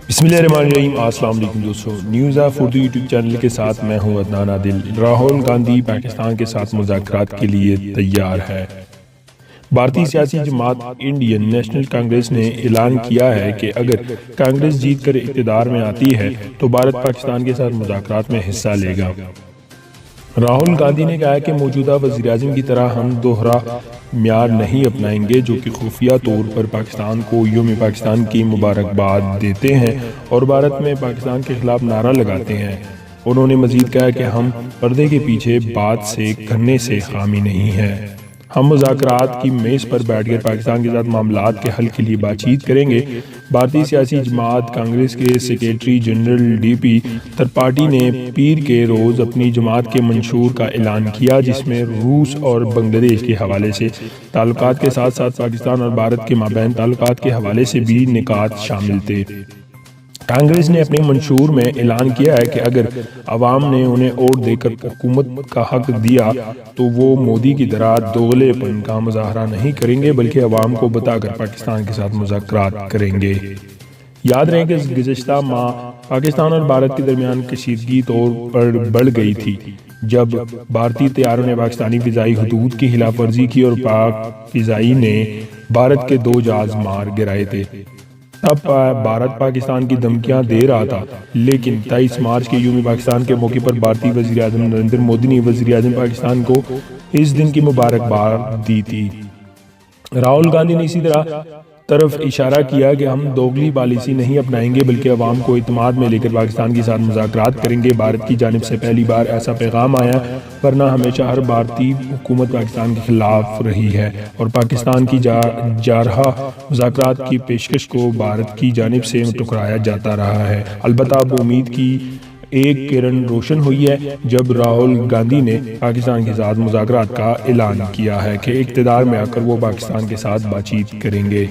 بسم اللہ الرحمن الرحیم۔ السلام علیکم دوستو، news of Urdu YouTube channel کے ساتھ میں ہوں عدنان عادل۔ راہل گاندھی پاکستان کے ساتھ مذاکرات کے لیے تیار ہے۔ بھارتی سیاسی جماعت انڈین نیشنل کانگریس نے اعلان کیا ہے کہ اگر کانگریس جیت کر اقتدار میں آتی ہے تو بھارت پاکستان کے ساتھ مذاکرات میں حصہ لے گا۔ راہل گاندھی نے کہا کہ موجودہ وزیراعظم کی طرح ہم دوہرا معیار نہیں اپنائیں گے جو کہ خفیہ طور پر پاکستان کو یوم پاکستان کی مبارکباد دیتے ہیں اور بھارت میں پاکستان کے خلاف نعرہ لگاتے ہیں۔ انہوں نے مزید کہا کہ ہم پردے کے پیچھے بات سے کرنے سے حامی نہیں ہیں۔ ہم مذاکرات کی میز پر بیٹھ کر پاکستان کے ساتھ معاملات کے حل کے لیے بات چیت کریں گے۔ بھارتی سیاسی جماعت کانگریس کے secretary general D P Tripathi نے پیر کے روز اپنی جماعت کے منشور کا اعلان کیا جس میں روس اور بنگلہ دیش کے حوالے سے تعلقات کے ساتھ ساتھ پاکستان اور بھارت کے مابین تعلقات کے حوالے سے بھی نکات شامل تھے۔ کانگریس نے اپنے منشور میں اعلان کیا ہے کہ اگر عوام نے انہیں ووٹ دے کر حکومت کا حق دیا تو وہ مودی کی طرح دوغلے پن کا مظاہرہ نہیں کریں گے بلکہ عوام کو بتا کر پاکستان کے ساتھ مذاکرات کریں گے۔ یاد رہے کہ گزشتہ ماہ پاکستان اور بھارت کے درمیان کشیدگی طور پر بڑھ گئی تھی جب بھارتی طیاروں نے پاکستانی فضائی حدود کی خلاف ورزی کی اور پاک فضائی نے بھارت کے 2 جہاز مار گرائے تھے۔ تب بھارت پاکستان کی دھمکیاں دے رہا تھا، لیکن 23 مارچ کے یوم پاکستان کے موقع پر بھارتی وزیر اعظم نریندر مودی نے وزیر اعظم پاکستان کو اس دن کی مبارکباد دی تھی۔ راہل گاندھی نے اسی طرف اشارہ کیا کہ ہم دوگلی پالیسی نہیں اپنائیں گے بلکہ عوام کو اعتماد میں لے کر پاکستان کے ساتھ مذاکرات کریں گے۔ بھارت کی جانب سے پہلی بار ایسا پیغام آیا، ورنہ ہمیشہ ہر بھارتی حکومت پاکستان کے خلاف رہی ہے اور پاکستان کی جارحہ مذاکرات کی پیشکش کو بھارت کی جانب سے ٹھکرایا جاتا رہا ہے۔ البتہ اب امید کی ایک کرن روشن ہوئی ہے جب راہل گاندھی نے پاکستان کے ساتھ مذاکرات کا اعلان کیا ہے کہ اقتدار میں آ کر وہ پاکستان کے ساتھ بات چیت کریں گے۔